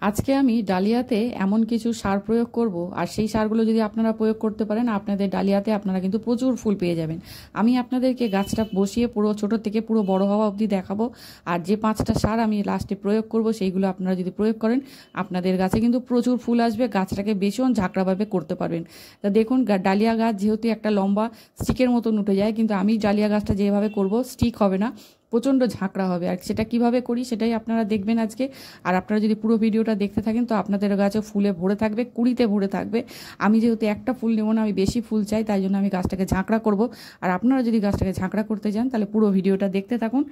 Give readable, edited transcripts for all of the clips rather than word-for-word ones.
আজকে আমি ডালিয়াতে এমন কিছু সার প্রয়োগ করব, আর সেই সারগুলো যদি আপনারা প্রয়োগ করতে পারেন আপনাদের ডালিয়াতে আপনারা কিন্তু প্রচুর ফুল পেয়ে যাবেন। আমি আপনাদেরকে গাছটা বসিয়ে পুরো ছোট থেকে পুরো বড় হওয়া অবধি দেখাবো। আর যে 5টা সার আমি লাস্টে প্রয়োগ করব সেইগুলো আপনারা যদি প্রয়োগ করেন আপনাদের গাছে কিন্তু প্রচুর ফুল আসবে, গাছটাকে ভীষণ ঝাঁকড়াভাবে করতে পারবেন। তা দেখুন, ডালিয়া গাছ যেহেতু একটা লম্বা স্টিকের মতন উঠে যায়, কিন্তু আমি ডালিয়া গাছটা যেভাবে করব স্টিক হবে না, প্রচণ্ড ঝাঁকড়া হবে। আর সেটা কিভাবে করি সেটাই আপনারা দেখবেন আজকে। আর আপনারা যদি পুরো ভিডিওটা দেখতে থাকেন তো আপনাদের গাছে ফুলে ভরে থাকবে, কুড়িতে ভরে থাকবে। আমি যেহেতু একটা ফুল নেব না, আমি বেশি ফুল চাই, তাই জন্য আমি গাছটাকে ঝাঁকড়া করব। আর আপনারা যদি গাছটাকে ঝাঁকড়া করতে চান তাহলে পুরো ভিডিওটা দেখতে থাকুন।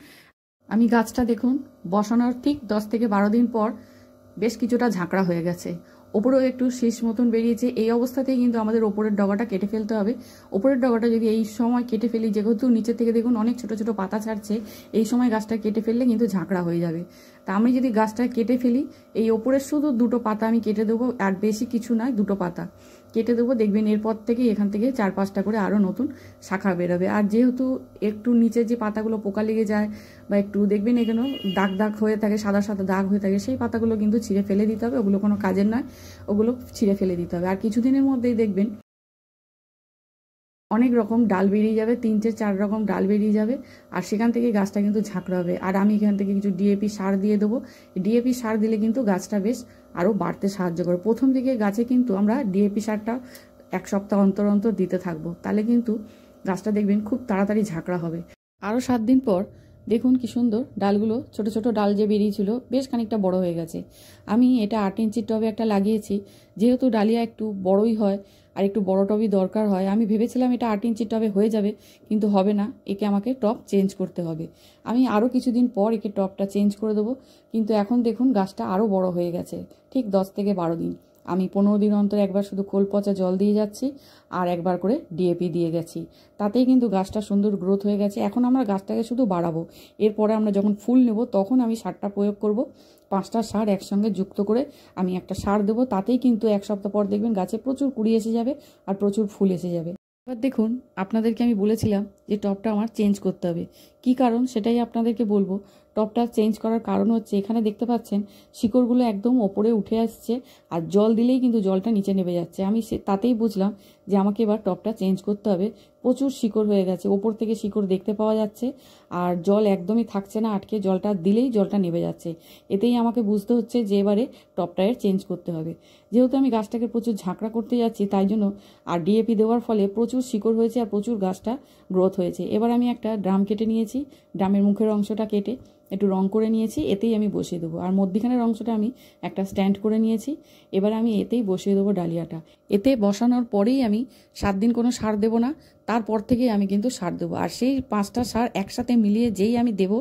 আমি গাছটা দেখুন বসানোর ঠিক 10 থেকে 12 দিন পর বেশ কিছুটা ঝাঁকড়া হয়ে গেছে, ওপরেও একটু শীষ মতন বেরিয়েছে। এই অবস্থাতেই কিন্তু আমাদের ওপরের ডগাটা কেটে ফেলতে হবে। ওপরের ডগাটা যদি এই সময় কেটে ফেলি, যেহেতু নিচে থেকে দেখুন অনেক ছোট ছোট পাতা ছাড়ছে, এই সময় গাছটা কেটে ফেললে কিন্তু ঝাঁকড়া হয়ে যাবে। তা আমি যদি গাছটা কেটে ফেলি, এই ওপরের শুধু 2টো পাতা আমি কেটে দেবো, আর বেশি কিছু নয়, 2টো পাতা কেটে দেবো। দেখবেন এরপর থেকে এখান থেকে 4-5টা করে আরও নতুন শাখা বেরোবে। আর যেহেতু একটু নিচে যে পাতাগুলো পোকা লেগে যায় বা একটু দেখবেন এখানে দাগ দাগ হয়ে থাকে, সাদা সাদা দাগ হয়ে থাকে, সেই পাতাগুলো কিন্তু ছিঁড়ে ফেলে দিতে হবে। ওগুলো কোনো কাজের নয়, ওগুলো ছিঁড়ে ফেলে দিতে হবে। আর কিছুদিনের মধ্যেই দেখবেন অনেক রকম ডাল বেরিয়ে যাবে, 3-4 রকম ডাল বেরিয়ে যাবে, আর সেখান থেকে গাছটা কিন্তু ঝাঁকড়া হবে। আর আমি এখান থেকে কিছু ডিএপি সার দিয়ে দেবো। ডিএপি সার দিলে কিন্তু গাছটা বেশ আরও বাড়তে সাহায্য করে। প্রথম দিকে গাছে কিন্তু আমরা ডিএপি সারটা 1 সপ্তাহ অন্তর অন্তর দিতে থাকবো, তাহলে কিন্তু গাছটা দেখবেন খুব তাড়াতাড়ি ঝাঁকড়া হবে। আরও 7 দিন পর দেখুন কি সুন্দর ডালগুলো, ছোট ছোট ডাল যে বেরিয়েছিল বেশ খানিকটা বড় হয়ে গেছে। আমি এটা 8 ইঞ্চির টবে একটা লাগিয়েছি। যেহেতু ডালিয়া একটু বড়ই হয় আর একটু বড় টবই দরকার হয়, আমি ভেবেছিলাম এটা 8 ইঞ্চির টবে হয়ে যাবে, কিন্তু হবে না, একে আমাকে টব চেঞ্জ করতে হবে। আমি আরও কিছুদিন পর একে টবটা চেঞ্জ করে দেবো। কিন্তু এখন দেখুন গাছটা আরও বড় হয়ে গেছে, ঠিক 10 থেকে 12 দিন। আমি 15 দিন অন্তর একবার শুধু খোল পচা জল দিয়ে যাচ্ছি, আর একবার করে ডিএপি দিয়ে গেছি। তাতেই কিন্তু গাছটা সুন্দর গ্রোথ হয়ে গেছে। এখন আমরা গাছটাকে শুধু বাড়াবো। এরপরে আমরা যখন ফুল নেব তখন আমি সারটা প্রয়োগ করব। 5টা সার একসঙ্গে যুক্ত করে আমি একটা সার দেবো, তাতেই কিন্তু 1 সপ্তাহ পর দেখবেন গাছে প্রচুর কুড়ি এসে যাবে আর প্রচুর ফুল এসে যাবে। এবার দেখুন, আপনাদেরকে আমি বলেছিলাম যে টবটা আমার চেঞ্জ করতে হবে। কি কারণ সেটাই আপনাদেরকে বলবো। টবটা চেঞ্জ করার কারণ হচ্ছে, এখানে দেখতে পাচ্ছেন শিকড়গুলো একদম ওপরে উঠে আসছে, আর জল দিলেই কিন্তু জলটা নিচে নেমে যাচ্ছে। আমি তাতেই বুঝলাম যে আমাকে এবার টবটা চেঞ্জ করতে হবে। প্রচুর শিকড় হয়ে গেছে, ওপর থেকে শিকড় দেখতে পাওয়া যাচ্ছে, আর জল একদমই থাকছে না আটকে, জলটা দিলেই জলটা নেমে যাচ্ছে। এতেই আমাকে বুঝতে হচ্ছে যে এবারে টবটা এর চেঞ্জ করতে হবে। যেহেতু আমি গাছটাকে প্রচুর ঝাঁকড়া করতে যাচ্ছি তাই জন্য, আর ডিএপি দেওয়ার ফলে প্রচুর শিকড় হয়েছে আর প্রচুর গাছটা গ্রোথ হয়েছে। এবার আমি একটা ড্রাম কেটে নিয়েছি, ড্রামের মুখের অংশটা কেটে একটু রং করে নিয়েছি, এতেই আমি বসিয়ে দেবো। আর মধ্যিখানের অংশটা আমি একটা স্ট্যান্ড করে নিয়েছি। এবার আমি এতেই বসিয়ে দেবো ডালিয়াটা। এতে বসানোর পরেই আমি 7 দিন কোনো সার দেবো না, তারপর থেকেই আমি কিন্তু সার দেবো। আর সেই 5টা সার একসাথে মিলিয়ে যেই আমি দেব,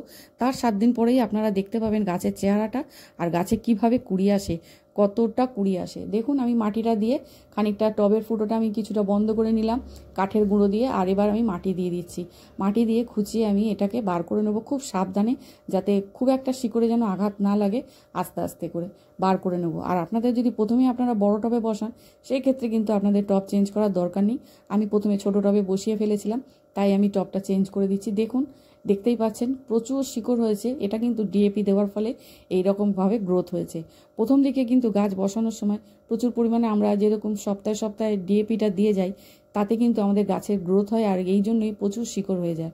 তার 7 দিন পরেই আপনারা দেখতে পাবেন গাছের চেহারাটা, আর গাছে কিভাবে কুড়ি আসে, কতটা কুড়ি আসে। দেখুন আমি মাটিটা দিয়ে খানিকটা, টবের ফুটোটা আমি কিছুটা বন্ধ করে নিলাম কাঠের গুঁড়ো দিয়ে, আর এবার আমি মাটি দিয়ে দিচ্ছি। মাটি দিয়ে খুঁচিয়ে আমি এটাকে বার করে নেবো খুব সাবধানে, যাতে খুব একটা শিকড়ে যেন আঘাত না লাগে, আস্তে আস্তে করে বার করে নেবো। আর আপনাদের যদি প্রথমেই আপনারা বড় টবে বসান সেই ক্ষেত্রে কিন্তু আপনাদের টব চেঞ্জ করার দরকার নেই। আমি প্রথমে ছোট টবে বসিয়ে ফেলেছিলাম, তাই আমি টবটা চেঞ্জ করে দিচ্ছি। দেখুন, দেখতেই পাচ্ছেন প্রচুর শিকড় হয়েছে। এটা কিন্তু ডিএপি দেওয়ার ফলে এইরকমভাবে গ্রোথ হয়েছে। প্রথম দিকে কিন্তু গাছ বসানোর সময় প্রচুর পরিমাণে আমরা যেরকম সপ্তাহে সপ্তাহে ডিএপিটা দিয়ে যাই, তাতে কিন্তু আমাদের গাছের গ্রোথ হয়, আর এই জন্যই প্রচুর শিকড় হয়ে যায়।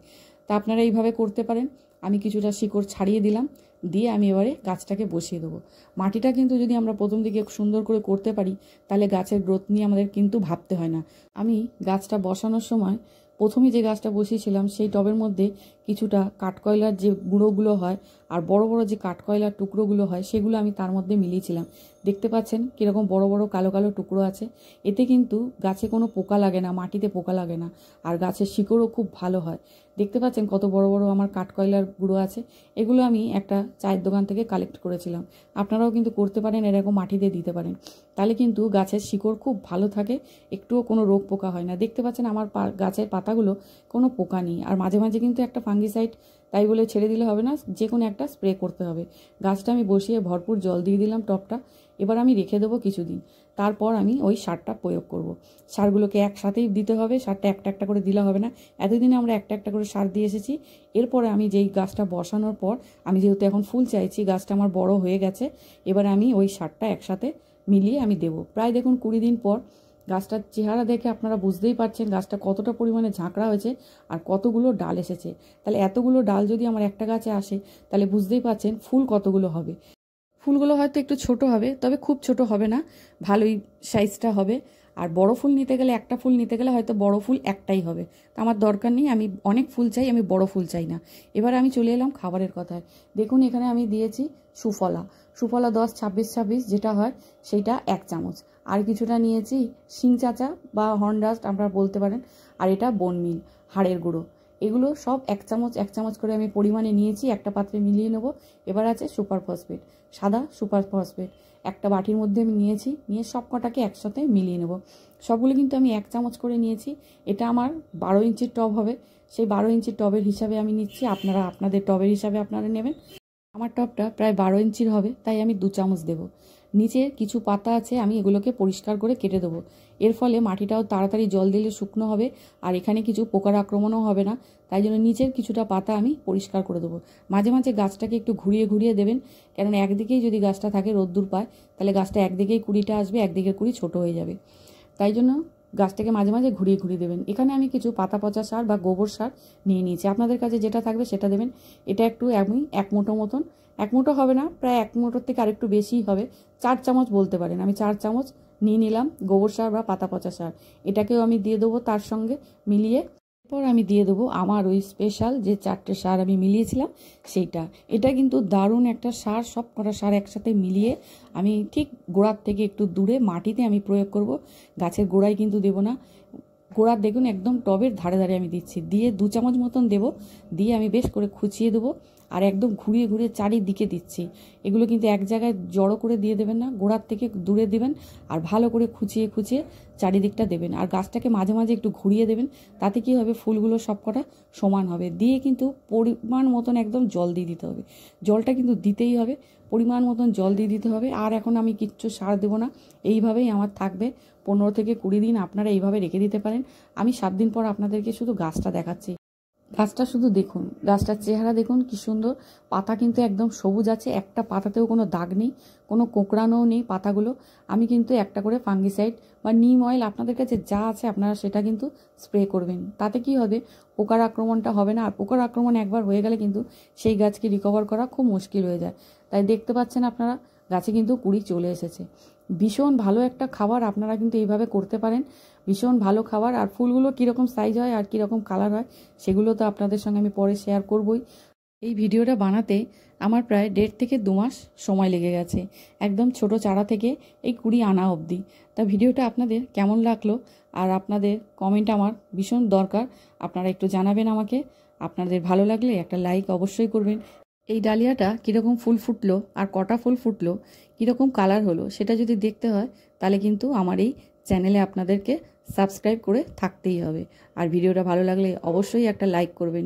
তা আপনারা এইভাবে করতে পারেন। আমি কিছুটা শিকড় ছাড়িয়ে দিলাম, দিয়ে আমি এবারে গাছটাকে বসিয়ে দেবো। মাটিটা কিন্তু যদি আমরা প্রথম দিকে সুন্দর করে করতে পারি তাহলে গাছের গ্রোথ নিয়ে আমাদের কিন্তু ভাবতে হয় না। আমি গাছটা বসানোর সময় প্রথমে যে গাছটা বসিয়েছিলাম সেই টবের মধ্যে কিছুটা কাঠকয়লার যে গুঁড়োগুলো হয় আর বড় বড় যে কাঠকয়লার টুকরোগুলো হয় সেগুলো আমি তার মধ্যে মিলিয়েছিলাম। দেখতে পাচ্ছেন কীরকম বড় বড় কালো কালো টুকরো আছে। এতে কিন্তু গাছে কোনো পোকা লাগে না, মাটিতে পোকা লাগে না, আর গাছের শিকড়ও খুব ভালো হয়। দেখতে পাচ্ছেন কত বড় বড় আমার কাঠকয়লার গুঁড়ো আছে। এগুলো আমি একটা চায়ের দোকান থেকে কালেক্ট করেছিলাম। আপনারাও কিন্তু করতে পারেন, এরকম মাটিতে দিতে পারেন, তাহলে কিন্তু গাছের শিকড় খুব ভালো থাকে, একটুও কোনো রোগ পোকা হয় না। দেখতে পাচ্ছেন আমার গাছের পাতাগুলো কোনো পোকা নেই, আর মাঝে মাঝে কিন্তু একটা ফাঙ্গিসাইড তাই বলে ছেড়ে দিলে হবে না, যে কোনো একটা স্প্রে করতে হবে। গাছটা আমি বসিয়ে ভরপুর জল দিয়ে দিলাম টবটা। এবার আমি রেখে দেবো কিছুদিন, তারপর আমি ওই সারটা প্রয়োগ করব। সারগুলোকে একসাথেই দিতে হবে, সারটা একটা একটা করে দিলে হবে না। এতদিনে আমরা একটা একটা করে সার দিয়ে এসেছি। এরপরে আমি যেই গাছটা বসানোর পর আমি যেহেতু এখন ফুল চাইছি, গাছটা আমার বড় হয়ে গেছে, এবার আমি ওই সারটা একসাথে মিলিয়ে আমি দেবো। প্রায় দেখুন 20 দিন পর গাছটার চেহারা দেখে আপনারা বুঝতেই পারছেন গাছটা কতটা পরিমাণে ঝাঁকড়া হয়েছে আর কতগুলো ডাল এসেছে। তাহলে এতগুলো ডাল যদি আমার একটা গাছে আসে, তাহলে বুঝতেই পারছেন ফুল কতগুলো হবে। ফুলগুলো হয়তো একটু ছোট হবে, তবে খুব ছোট হবে না, ভালোই সাইজটা হবে। আর বড় ফুল নিতে গেলে, একটা ফুল নিতে গেলে হয়তো বড় ফুল একটাই হবে। তো আমার দরকার নেই, আমি অনেক ফুল চাই, আমি বড় ফুল চাই না। এবার আমি চলে এলাম খাবারের কথায়। দেখুন এখানে আমি দিয়েছি সুফলা। সুফলা 10-26-26 যেটা হয় সেইটা 1 চামচ। আর কিছুটা নিয়েছি শিং চাচা বা হর্নডাস্ট আপনারা বলতে পারেন। আর এটা বোনমিল, হাড়ের গুঁড়ো। এগুলো সব 1 চামচ 1 চামচ করে আমি পরিমাণে নিয়েছি, একটা পাত্রে মিলিয়ে নেব। এবার আছে সুপার ফসফেট, সাদা সুপার ফসফেট একটা বাটির মধ্যে আমি নিয়েছি, নিয়ে সব কটাকে একসাথে মিলিয়ে নেব। সবগুলো কিন্তু আমি 1 চামচ করে নিয়েছি। এটা আমার 12 ইঞ্চির টব হবে, সেই 12 ইঞ্চির টবের হিসাবে আমি নিচ্ছি। আপনারা আপনাদের টবের হিসাবে আপনারা নেবেন। আমার টবটা প্রায় 12 ইঞ্চির হবে, তাই আমি 2 চামচ দেবো। নিচের কিছু পাতা আছে, আমি এগুলোকে পরিষ্কার করে কেটে দেবো। এর ফলে মাটিটাও তাড়াতাড়ি জল দিলে শুকনো হবে, আর এখানে কিছু পোকার আক্রমণও হবে না। তাই জন্য নিচের কিছুটা পাতা আমি পরিষ্কার করে দেবো। মাঝে মাঝে গাছটাকে একটু ঘুরিয়ে ঘুরিয়ে দেবেন, কারণ একদিকেই যদি গাছটা থাকে রোদ্দুর পায়, তাহলে গাছটা একদিকেই কুড়িটা আসবে, একদিকে কুড়ি ছোট হয়ে যাবে। তাই জন্য গাছটাকে মাঝে মাঝে ঘুরিয়ে ঘুরিয়ে দেবেন। এখানে আমি কিছু পাতা পচা সার বা গোবর সার নিয়ে নিয়েছি, আপনাদের কাছে যেটা থাকবে সেটা দেবেন। এটা একটু আমি 1 মুঠো মতন, 1 মুঠো হবে না, প্রায় 1 মুঠোর থেকে আরেকটু বেশিই হবে, 4 চামচ বলতে পারেন। আমি 4 চামচ নিয়ে নিলাম গোবর সার বা পাতা পচা সার। এটাকেও আমি দিয়ে দেবো তার সঙ্গে মিলিয়ে। এরপর আমি দিয়ে দেবো আমার ওই স্পেশাল যে 4টে সার আমি মিলিয়েছিলাম সেইটা। এটা কিন্তু দারুণ একটা সার, সব কটা সার একসাথে মিলিয়ে আমি ঠিক গোড়ার থেকে একটু দূরে মাটিতে আমি প্রয়োগ করব। গাছের গোড়ায় কিন্তু দেবো না, গোড়ার দেখুন একদম টবের ধারে ধারে আমি দিচ্ছি। দিয়ে 2 চামচ মতন দেবো, দিয়ে আমি বেশ করে খুঁচিয়ে দেবো। আর একদম ঘুরিয়ে ঘুরিয়ে চারিদিকে দিচ্ছি। এগুলো কিন্তু এক জায়গায় জড়ো করে দিয়ে দেবেন না, গোড়ার থেকে দূরে দেবেন। আর ভালো করে খুঁচিয়ে খুঁচিয়ে চারিদিকটা দেবেন। আর গাছটাকে মাঝে মাঝে একটু ঘুরিয়ে দেবেন, তাতে কি হবে ফুলগুলো সবকটা সমান হবে। দিয়ে কিন্তু পরিমাণ মতন একদম জল দিয়ে দিতে হবে। জলটা কিন্তু দিতেই হবে, পরিমাণ মতন জল দিয়ে দিতে হবে। আর এখন আমি কিচ্ছু সার দেবো না, এইভাবেই আমার থাকবে 15 থেকে 20 দিন। আপনারা এইভাবে রেখে দিতে পারেন। আমি 7 দিন পর আপনাদেরকে শুধু গাছটা দেখাচ্ছি। গাছটা শুধু দেখুন, গাছটার চেহারা দেখুন কি সুন্দর। পাতা কিন্তু একদম সবুজ আছে, একটা পাতাতেও কোনো দাগ নেই, কোনো কোঁকড়ানোও নেই পাতাগুলো। আমি কিন্তু একটা করে ফাঙ্গিসাইড বা নিম অয়েল আপনাদের কাছে যা আছে আপনারা সেটা কিন্তু স্প্রে করবেন। তাতে কি হবে, পোকার আক্রমণটা হবে না। আর পোকার আক্রমণ একবার হয়ে গেলে কিন্তু সেই গাছকে রিকভার করা খুব মুশকিল হয়ে যায়। তাই দেখতে পাচ্ছেন আপনারা গাছে কিন্তু কুড়ি চলে এসেছে। ভীষণ ভালো একটা খাবার, আপনারা কিন্তু এইভাবে করতে পারেন। ভীষণ ভালো খাবার। আর ফুলগুলো কীরকম সাইজ হয় আর কীরকম কালার হয় সেগুলো তো আপনাদের সঙ্গে আমি পরে শেয়ার করবই। এই ভিডিওটা বানাতে আমার প্রায় 1.5 থেকে 2 মাস সময় লেগে গেছে, একদম ছোট চারা থেকে এই কুড়ি আনা অবধি। তা ভিডিওটা আপনাদের কেমন লাগলো, আর আপনাদের কমেন্ট আমার ভীষণ দরকার, আপনারা একটু জানাবেন আমাকে। আপনাদের ভালো লাগলে একটা লাইক অবশ্যই করবেন। এই ডালিয়াটা কীরকম ফুল ফুটলো আর কটা ফুল ফুটলো, কীরকম কালার হলো সেটা যদি দেখতে হয়, তাহলে কিন্তু আমার এই চ্যানেলে আপনাদেরকে সাবস্ক্রাইব করে থাকতেই হবে। আর ভিডিওটা ভালো লাগলে অবশ্যই একটা লাইক করবেন।